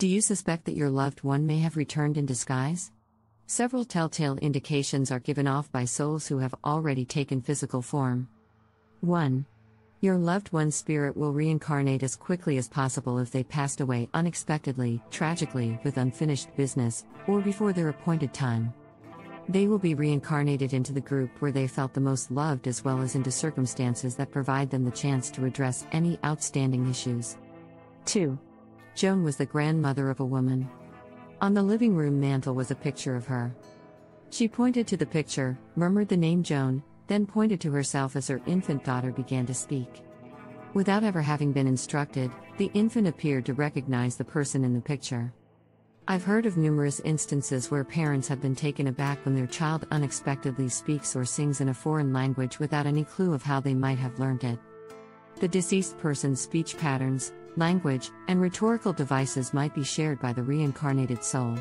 Do you suspect that your loved one may have returned in disguise? Several telltale indications are given off by souls who have already taken physical form. 1. Your loved one's spirit will reincarnate as quickly as possible if they passed away unexpectedly, tragically, with unfinished business, or before their appointed time. They will be reincarnated into the group where they felt the most loved, as well as into circumstances that provide them the chance to address any outstanding issues. 2. Joan was the grandmother of a woman. On the living room mantel was a picture of her. She pointed to the picture, murmured the name Joan, then pointed to herself as her infant daughter began to speak. Without ever having been instructed, the infant appeared to recognize the person in the picture. I've heard of numerous instances where parents have been taken aback when their child unexpectedly speaks or sings in a foreign language without any clue of how they might have learned it. The deceased person's speech patterns, language, and rhetorical devices might be shared by the reincarnated soul.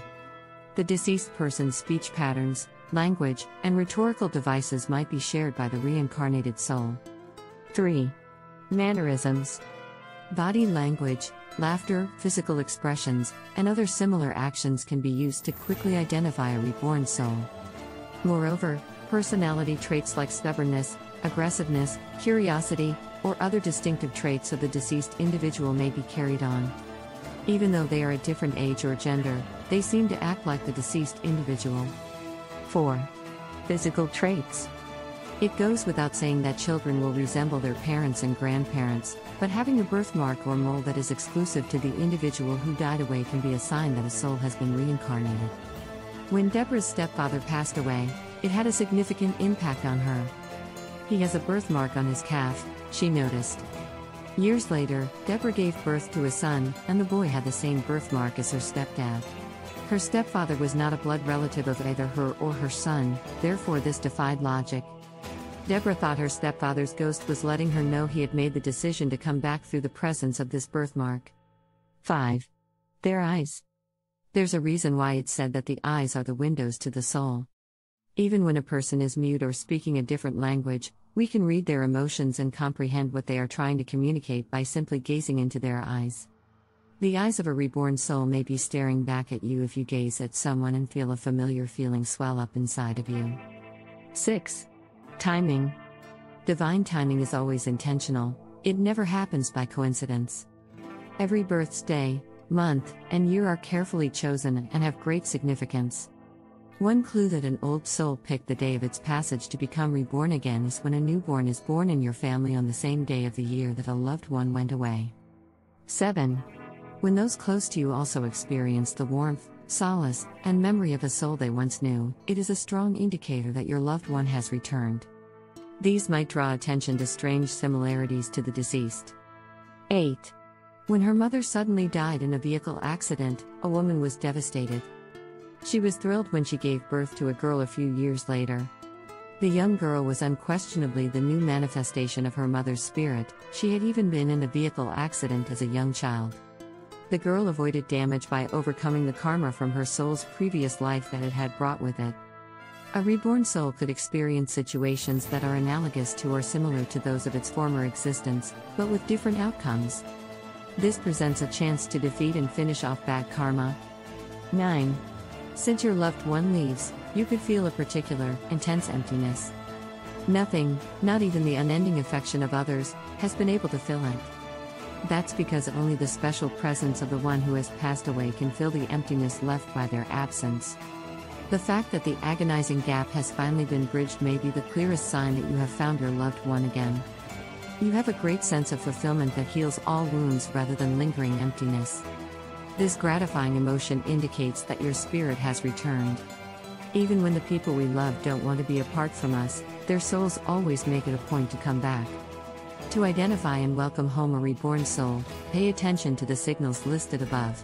The deceased person's speech patterns, language, and rhetorical devices might be shared by the reincarnated soul. 3. Mannerisms. Body language, laughter, physical expressions, and other similar actions can be used to quickly identify a reborn soul. Moreover, personality traits like stubbornness, aggressiveness, curiosity, or other distinctive traits of the deceased individual may be carried on. Even though they are a different age or gender, they seem to act like the deceased individual. 4. Physical traits. It goes without saying that children will resemble their parents and grandparents, but having a birthmark or mole that is exclusive to the individual who died away can be a sign that a soul has been reincarnated. When Deborah's stepfather passed away, it had a significant impact on her. He has a birthmark on his calf, she noticed. Years later, Deborah gave birth to a son, and the boy had the same birthmark as her stepdad. Her stepfather was not a blood relative of either her or her son, therefore this defied logic. Deborah thought her stepfather's ghost was letting her know he had made the decision to come back through the presence of this birthmark. 5. Their eyes. There's a reason why it's said that the eyes are the windows to the soul. Even when a person is mute or speaking a different language, we can read their emotions and comprehend what they are trying to communicate by simply gazing into their eyes. The eyes of a reborn soul may be staring back at you if you gaze at someone and feel a familiar feeling swell up inside of you. 6. Timing. Divine timing is always intentional, it never happens by coincidence. Every birthday, month, and year are carefully chosen and have great significance. One clue that an old soul picked the day of its passage to become reborn again is when a newborn is born in your family on the same day of the year that a loved one went away. 7. When those close to you also experience the warmth, solace, and memory of a soul they once knew, it is a strong indicator that your loved one has returned. These might draw attention to strange similarities to the deceased. 8. When her mother suddenly died in a vehicle accident, a woman was devastated. She was thrilled when she gave birth to a girl a few years later. The young girl was unquestionably the new manifestation of her mother's spirit. She had even been in a vehicle accident as a young child. The girl avoided damage by overcoming the karma from her soul's previous life that it had brought with it. A reborn soul could experience situations that are analogous to or similar to those of its former existence, but with different outcomes. This presents a chance to defeat and finish off bad karma. 9. Since your loved one leaves, you could feel a particular, intense emptiness. Nothing, not even the unending affection of others, has been able to fill it. That's because only the special presence of the one who has passed away can fill the emptiness left by their absence. The fact that the agonizing gap has finally been bridged may be the clearest sign that you have found your loved one again. You have a great sense of fulfillment that heals all wounds rather than lingering emptiness. This gratifying emotion indicates that your spirit has returned. Even when the people we love don't want to be apart from us, their souls always make it a point to come back. To identify and welcome home a reborn soul, pay attention to the signals listed above.